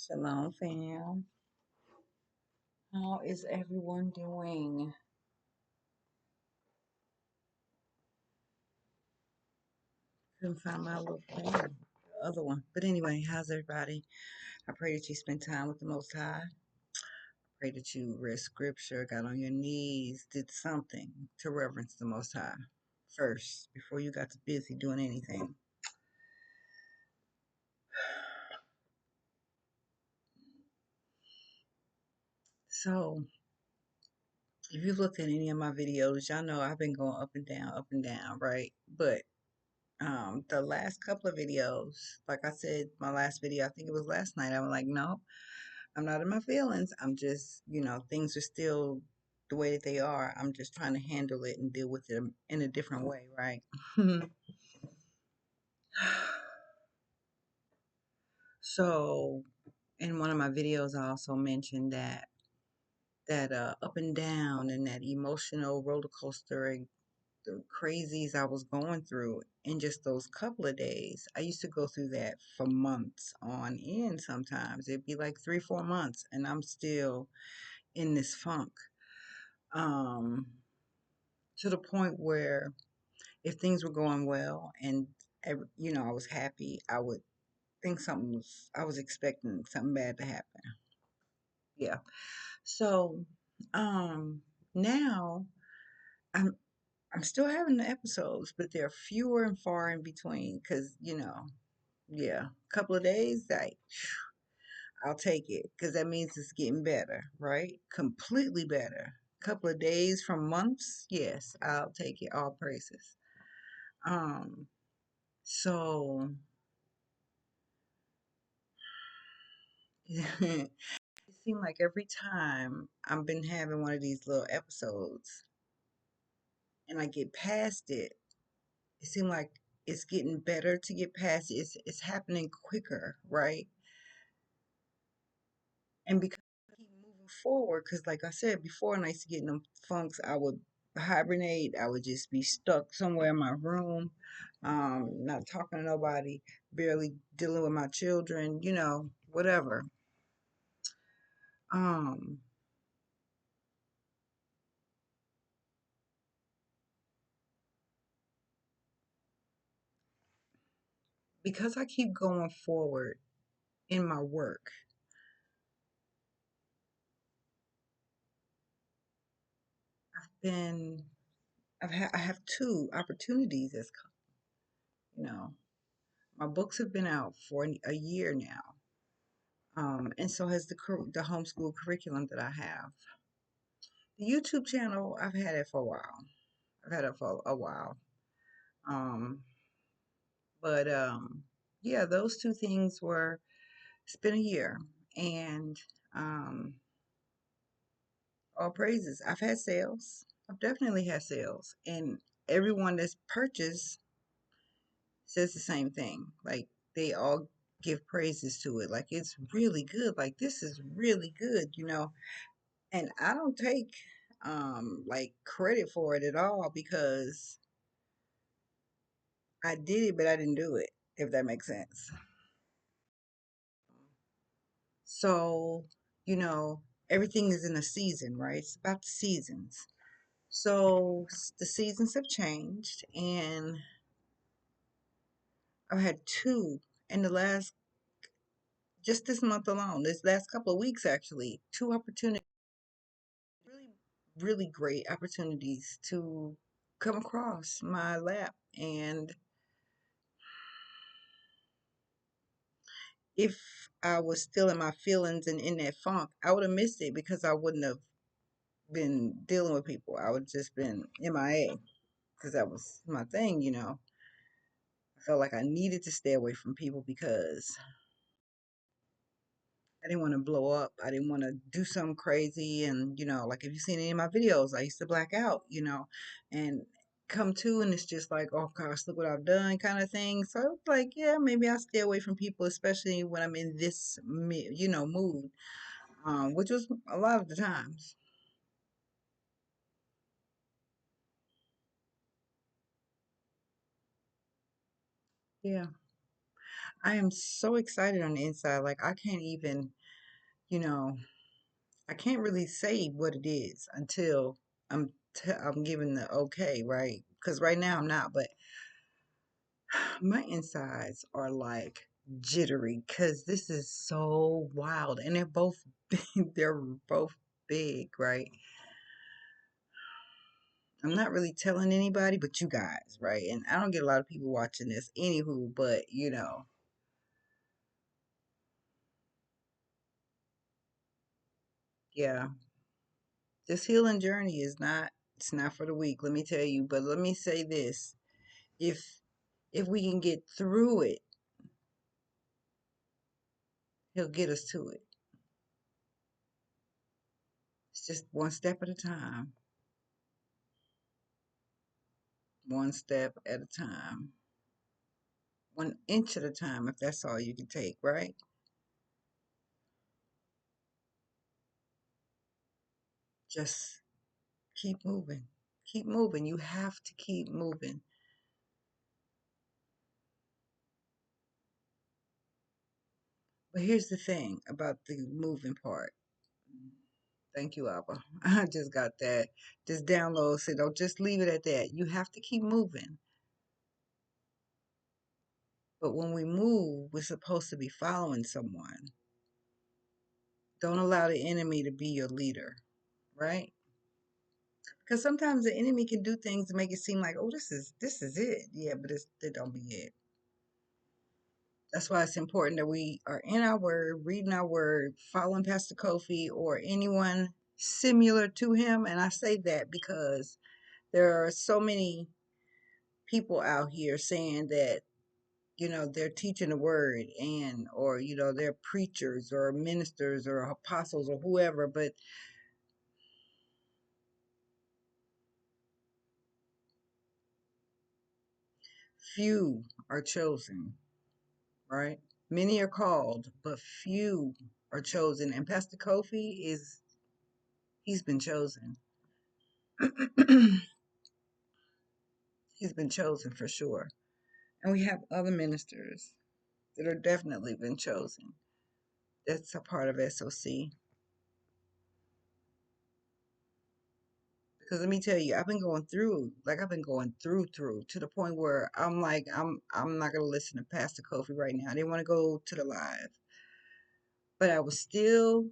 Shalom, fam. How is everyone doing? Couldn't find my little thing, the other one. But anyway, how's everybody? I pray that you spend time with the Most High. Pray that you read scripture, got on your knees, did something to reverence the Most High first before you got too busy doing anything. So, if you looked at any of my videos, y'all know I've been going up and down, right? But the last couple of videos, like I said, my last video, I think it was last night, I was like, no, I'm not in my feelings. I'm just, things are still the way that they are. I'm just trying to handle it and deal with them in a different way, right? So, in one of my videos, I also mentioned that up and down and that emotional roller coaster and the crazies I was going through in just those couple of days. I used to go through that for months on end sometimes. It'd be like 3, 4 months, and I'm still in this funk. Um, to the point where if things were going well and I was happy, I would think I was expecting something bad to happen. Yeah. So, um, now I'm I'm still having the episodes, but they're fewer and far in between because, yeah, a couple of days, like, I'll take it because that means it's getting better, right? Completely better. Couple of days from months, yes, I'll take it. All praises. Um, so it seemed like every time I've been having one of these little episodes and I get past it, it seemed like it's getting better to get past it. It's happening quicker, right? And because I keep moving forward, because like I said before, when I used to get in them funks, I would hibernate. I would just be stuck somewhere in my room, not talking to nobody, barely dealing with my children, whatever. Um, because I keep going forward in my work, then I have two opportunities that's come, you know. My books have been out for a year now. And so has the homeschool curriculum that I have. The YouTube channel, I've had it for a while. I've had it for a while. Um, but yeah, those two things were. It's been a year, and um, all praises. I've had sales. I've definitely had sales, and everyone that's purchased says the same thing. Like they all give praises to it. Like it's really good. Like this is really good. And I don't take like credit for it at all because I did it, but I didn't do it, if that makes sense. So, you know, everything is in a season, right? It's about the seasons. So the seasons have changed, and I've had two in the last, just this month alone, this last couple of weeks actually, two opportunities, really, really great opportunities to come across my lap. And if I was still in my feelings and in that funk, I would have missed it because I wouldn't have been dealing with people. I would just been MIA because that was my thing. I felt like I needed to stay away from people because I didn't want to blow up. I didn't want to do something crazy. And, like if you've seen any of my videos, I used to black out, and come to and it's just like, oh gosh, look what I've done kind of thing. So it's like, yeah, maybe I'll stay away from people, especially when I'm in this, mood, which was a lot of the times. Yeah. I am so excited on the inside. Like I can't even, you know, I can't really say what it is until I'm given the okay, right? Because right now I'm not, but my insides are like jittery because this is so wild, and they're both they're both big, right? I'm not really telling anybody but you guys, right? And I don't get a lot of people watching this, anywho, but yeah, this healing journey is not, it's not for the weak, let me tell you. But let me say this: if we can get through it, he'll get us to it. It's just one step at a time, one step at a time, 1 inch at a time, if that's all you can take, right? Just keep moving. Keep moving. You have to keep moving. But here's the thing about the moving part. Thank you, Abba. I just got that. Just download. So don't just leave it at that. You have to keep moving. But when we move, we're supposed to be following someone. Don't allow the enemy to be your leader, right? Because sometimes the enemy can do things to make it seem like, oh, this is it. Yeah, but it don't be it. That's why it's important that we are in our word, reading our word, following Pastor Kofi or anyone similar to him. And I say that because there are so many people out here saying that, they're teaching the word, and or they're preachers or ministers or apostles or whoever, but few are chosen, right? Many are called, but few are chosen. And Pastor Kofi he's been chosen. He's been chosen for sure. And we have other ministers that are definitely been chosen. That's a part of SOC. Because let me tell you, I've been going through to the point where I'm like, I'm not gonna listen to Pastor Kofi right now. I didn't want to go to the live, but I will still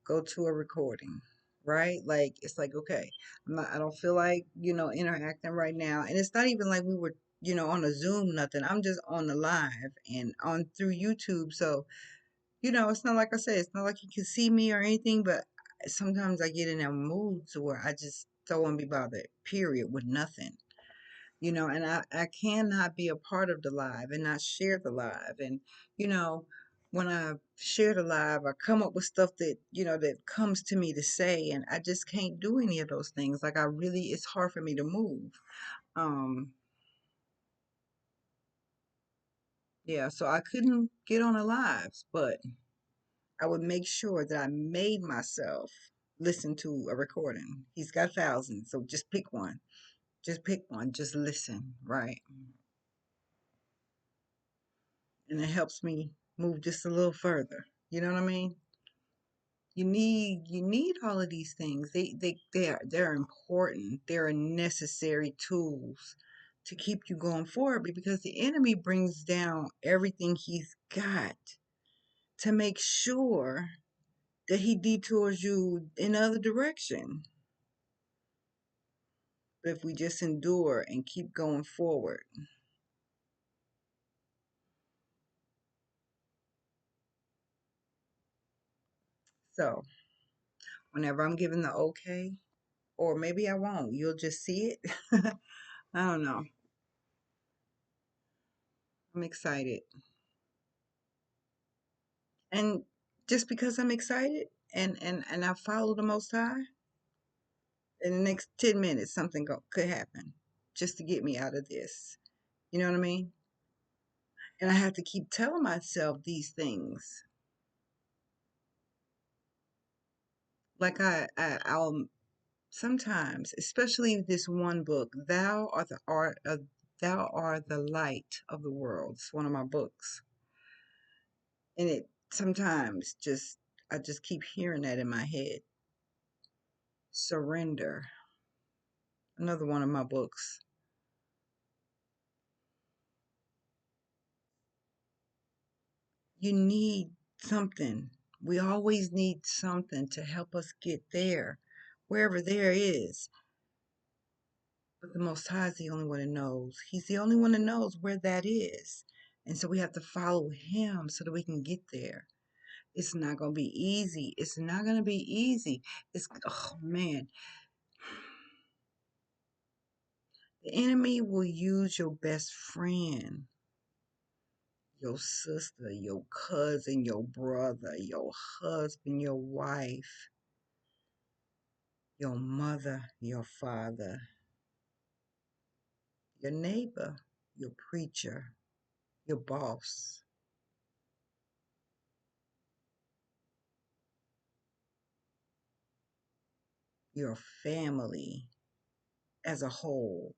go to a recording, right? Like it's like, okay, I don't feel like, interacting right now. And it's not even like we were, on a Zoom, nothing. I'm just on the live and on through YouTube. So, it's not like I said, it's not like you can see me or anything, but sometimes I get in a mood to where I just don't want to be bothered, period, with nothing. And I cannot be a part of the live and not share the live. And, you know, when I share the live, I come up with stuff that, that comes to me to say, and I just can't do any of those things. Like it's hard for me to move. Um, yeah, so I couldn't get on the lives, but I would make sure that I made myself listen to a recording. He's got thousands, so just pick one. Just pick one. Just listen, right? And it helps me move just a little further. You know what I mean? You need all of these things. They're important. They're necessary tools to keep you going forward, because the enemy brings down everything he's got to make sure that he detours you in other direction. But if we just endure and keep going forward. So whenever I'm given the okay, or maybe I won't, you'll just see it. I don't know. I'm excited. And just because I'm excited and I follow the Most High, in the next 10 minutes, something could happen just to get me out of this. You know what I mean? And I have to keep telling myself these things. Like I'll sometimes, especially this one book, Thou Art the Light of the World. It's one of my books. And it sometimes just, I just keep hearing that in my head. Surrender. Another one of my books. You need something. We always need something to help us get there, wherever there is. But the Most High is the only one that knows. He's the only one that knows where that is. And so we have to follow him so that we can get there. It's not going to be easy. It's not going to be easy. It's, oh man, the enemy will use your best friend, your sister, your cousin, your brother, your husband, your wife, your mother, your father, your neighbor, your preacher, your boss, your family as a whole,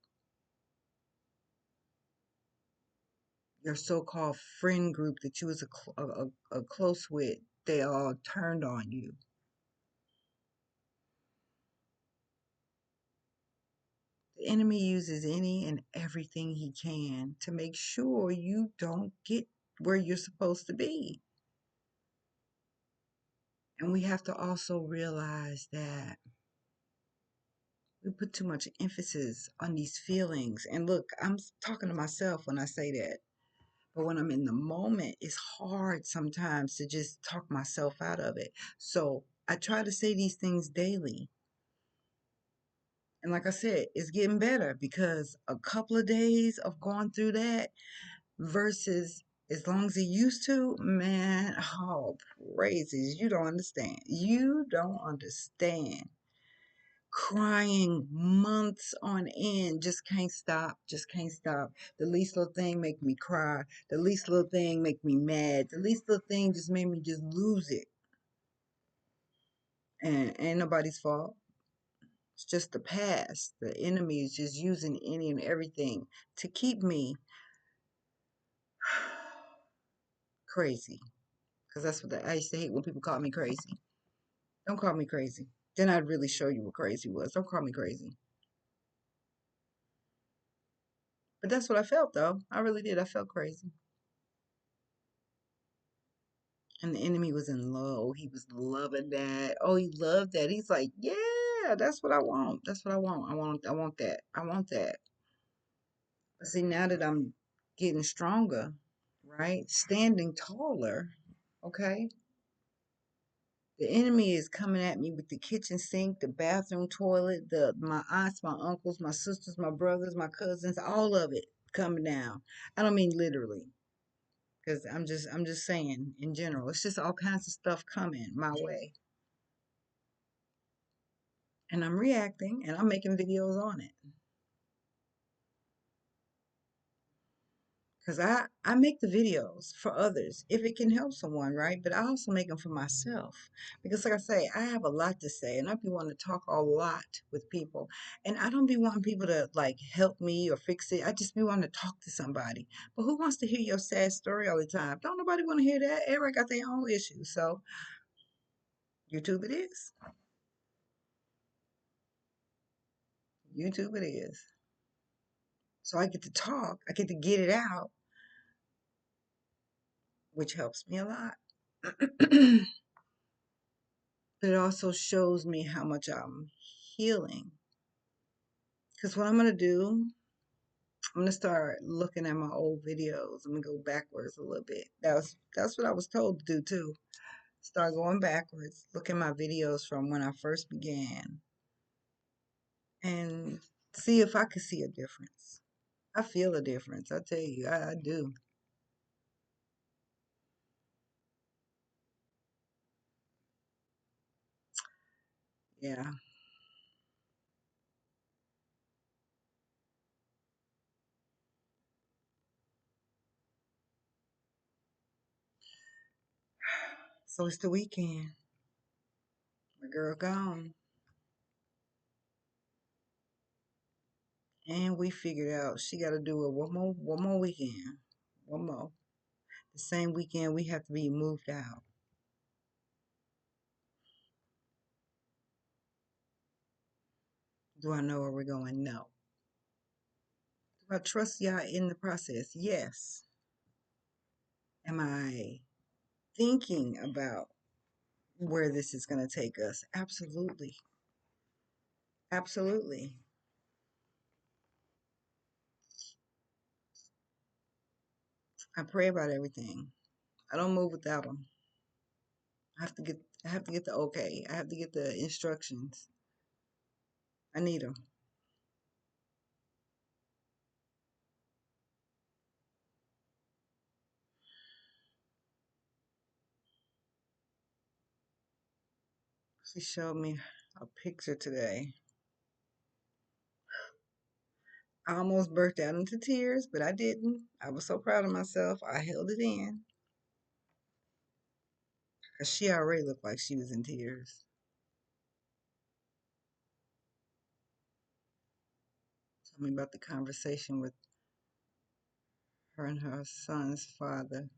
your so-called friend group that you was a close with, they all turned on you. The enemy uses any and everything he can to make sure you don't get where you're supposed to be. And we have to also realize that we put too much emphasis on these feelings. And look, I'm talking to myself when I say that. But when I'm in the moment, it's hard sometimes to just talk myself out of it. So I try to say these things daily. And like I said, it's getting better because a couple of days of going through that versus as long as it used to, man, oh, praises. You don't understand. You don't understand. Crying months on end, just can't stop, just can't stop. The least little thing make me cry. The least little thing make me mad. The least little thing just made me just lose it. And ain't nobody's fault. It's just the past. The enemy is just using any and everything to keep me crazy. Because that's what I used to hate when people call me crazy. Don't call me crazy. Then I'd really show you what crazy was. Don't call me crazy. But that's what I felt, though. I really did. I felt crazy. And the enemy was in love. Oh, he was loving that. Oh, he loved that. He's like, yeah, that's what I want. That's what I want. I want that. I want that. But see, now that I'm getting stronger, right? Standing taller, okay? The enemy is coming at me with the kitchen sink, the bathroom toilet, my aunts, my uncles, my sisters, my brothers, my cousins, all of it coming down. I don't mean literally, because I'm just saying in general. It's just all kinds of stuff coming my way. And I'm reacting and I'm making videos on it. Because I make the videos for others if it can help someone, right? But I also make them for myself. Because, like I say, I have a lot to say and I be wanting to talk a lot with people. And I don't be wanting people to like help me or fix it. I just be wanting to talk to somebody. But who wants to hear your sad story all the time? Don't nobody want to hear that. Everybody got their own issues. So, YouTube it is. YouTube it is. So I get to talk, I get to get it out, which helps me a lot. But it also shows me how much I'm healing. Because what I'm going to do, I'm going to start looking at my old videos. I'm going to go backwards a little bit. That's what I was told to do too. Start going backwards, look at my videos from when I first began and see if I could see a difference. I feel a difference. I tell you, I do. Yeah. So it's the weekend. My girl gone. And we figured out she got to do it one more weekend. One more. The same weekend we have to be moved out. Do I know where we're going? No. Do I trust y'all in the process? Yes. Am I thinking about where this is going to take us? Absolutely. Absolutely. I pray about everything. I don't move without them. I have to get I have to get the okay. I have to get the instructions. I need them. She showed me a picture today. I almost burst out into tears, but I didn't. I was so proud of myself. I held it in because she already looked like she was in tears. Tell me about the conversation with her and her son's father.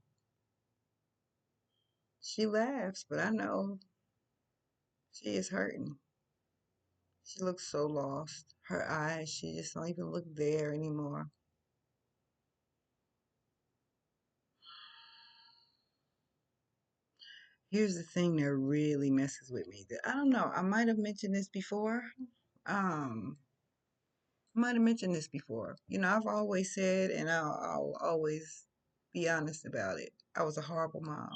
She laughs, but I know she is hurting. She looks so lost. Her eyes, she just don't even look there anymore. Here's the thing that really messes with me. I don't know. I might have mentioned this before. Um, I might have mentioned this before. I've always said, and I'll always be honest about it. I was a horrible mom.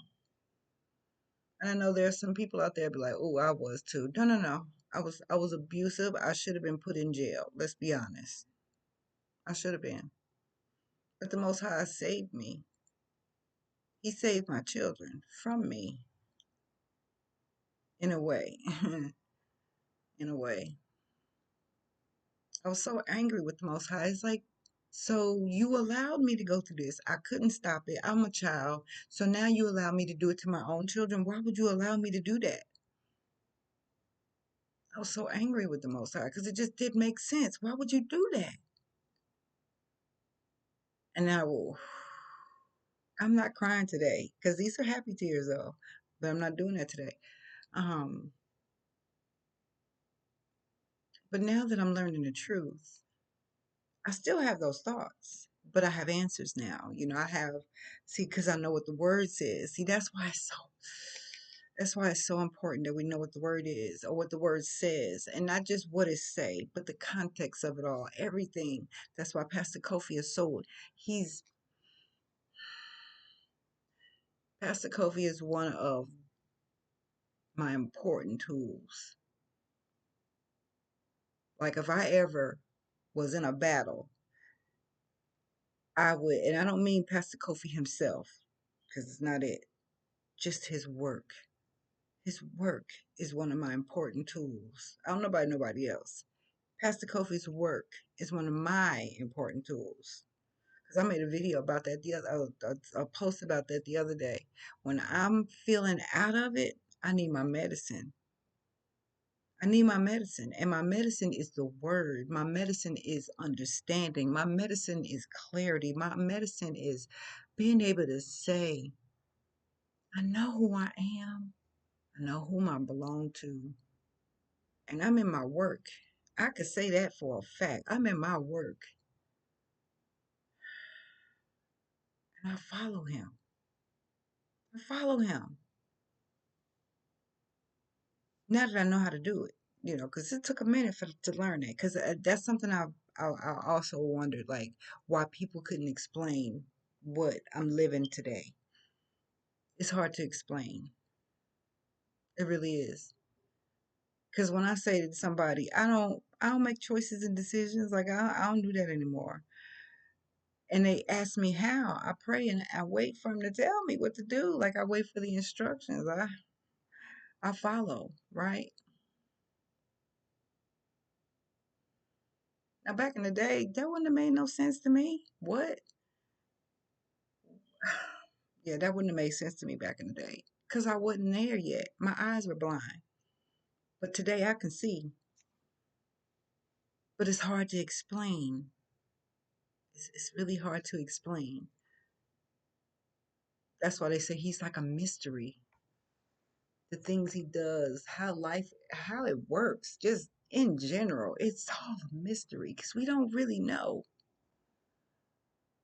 And I know there's some people out there be like, "Oh, I was too." No, no, no. I was abusive. I should have been put in jail. Let's be honest. I should have been. But the Most High saved me. He saved my children from me in a way. In a way. I was so angry with the Most High. It's like, so you allowed me to go through this. I couldn't stop it. I'm a child. So now you allow me to do it to my own children. Why would you allow me to do that? I was so angry with the Most High because it just didn't make sense. Why would you do that? And now I'm not crying today because these are happy tears though, but I'm not doing that today. Um, but now that I'm learning the truth, I still have those thoughts, but I have answers now. See, because I know what the word says. See, that's why it's so important that we know what the word is or what the word says, and not just what it say, but the context of it all, everything. That's why Pastor Kofi is so. He's Pastor Kofi is one of my important tools. Like if I ever was in a battle, I would, and I don't mean Pastor Kofi himself, because it's not it. Just his work. His work is one of my important tools. I don't know about nobody else. Pastor Kofi's work is one of my important tools. Because I made a video about that a post about that the other day. When I'm feeling out of it, I need my medicine. I need my medicine. And my medicine is the word. My medicine is understanding. My medicine is clarity. My medicine is being able to say, I know who I am. I know whom I belong to. And I'm in my work. I could say that for a fact. I'm in my work and I follow him. I follow him. Now that I know how to do it, because it took a minute to learn that. Because that's something I also wondered, like, why people couldn't explain what I'm living today. It's hard to explain. It really is. Because when I say to somebody, I don't make choices and decisions. Like I don't do that anymore. And they ask me how. I pray and I wait for them to tell me what to do. Like I wait for the instructions. I follow, right? Now back in the day, that wouldn't have made no sense to me. What? Yeah, that wouldn't have made sense to me back in the day. Because I wasn't there yet. My eyes were blind. But today I can see. But it's hard to explain. It's really hard to explain. That's why they say he's like a mystery. The things he does, how it works, just in general, it's all a mystery because we don't really know.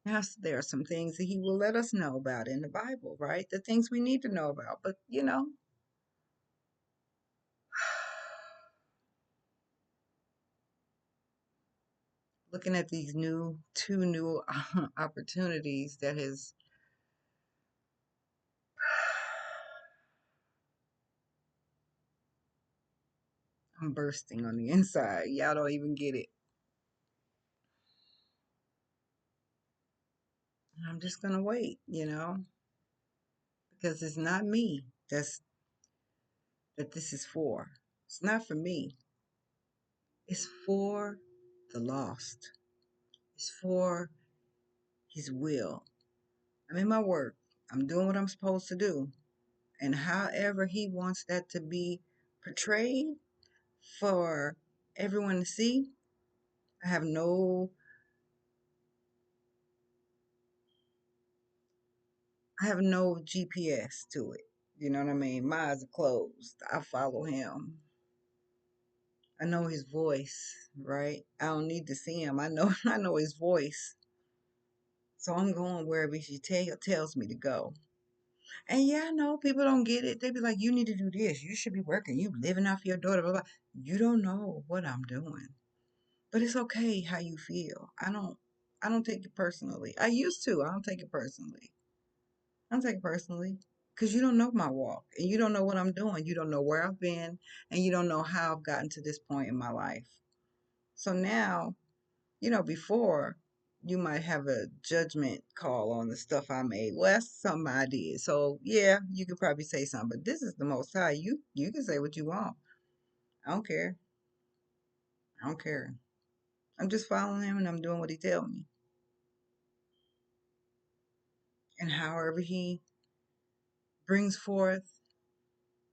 Now, there are some things that he will let us know about in the Bible, right? The things we need to know about. But, looking at these two new opportunities that has, I'm bursting on the inside. Y'all don't even get it. I'm just going to wait, because it's not me that this is for. It's not for me. It's for the lost. It's for his will. I'm in my work. I'm doing what I'm supposed to do. And however he wants that to be portrayed for everyone to see, I have no GPS to it. You know what I mean? My eyes are closed. I follow him. I know his voice, right? I don't need to see him. I know I know his voice. So I'm going wherever he tells me to go. And yeah, I know people don't get it. They be like, you need to do this. You should be working. You living off your daughter, blah, blah. You don't know what I'm doing. But it's okay how you feel. I don't take it personally. I used to. I don't take it personally. I don't take it personally. Because you don't know my walk and you don't know what I'm doing. You don't know where I've been and you don't know how I've gotten to this point in my life. So now, before you might have a judgment call on the stuff I made. Well, that's something I did. So yeah, you could probably say something, but this is the Most High. You can say what you want. I don't care. I don't care. I'm just following him and I'm doing what he tells me. And however he brings forth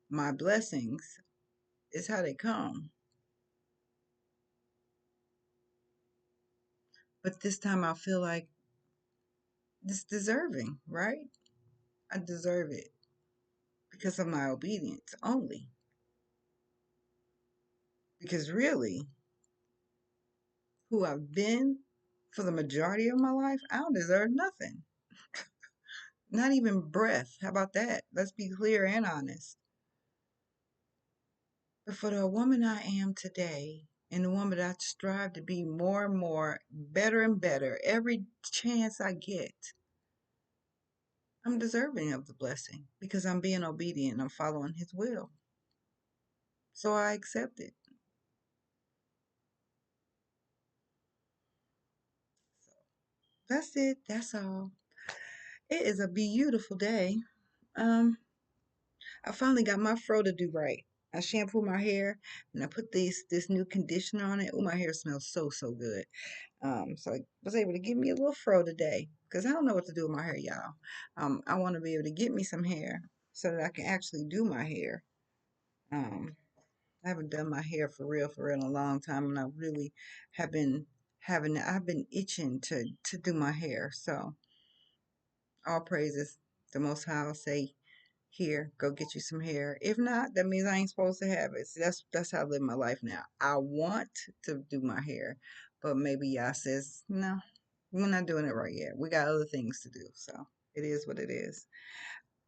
my blessings is how they come. But this time I feel like it's deserving, right? I deserve it because of my obedience only. Because really, who I've been for the majority of my life, I don't deserve nothing. Not even breath. How about that? Let's be clear and honest. But for the woman I am today, and the woman that I strive to be more and more, better and better, every chance I get, I'm deserving of the blessing because I'm being obedient. I'm following his will. So I accept it. So that's it. That's all. It is a beautiful day. Um, I finally got my fro to do right. I shampoo my hair and I put this new conditioner on it. Oh, my hair smells so good. So I was able to get me a little fro today because I don't know what to do with my hair, y'all. I want to be able to get me some hair so that I can actually do my hair. Um, I haven't done my hair for real in a long time, and I really have been I've been itching to do my hair. So all praises. The Most High will say, "Here, go get you some hair." If not, that means I ain't supposed to have it. See, that's how I live my life now. I want to do my hair, but maybe Yah says, "No, we're not doing it right yet. We got other things to do." So it is what it is.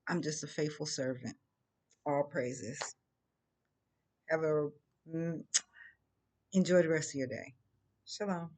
I'm just a faithful servant. All praises. Have a enjoy the rest of your day. Shalom.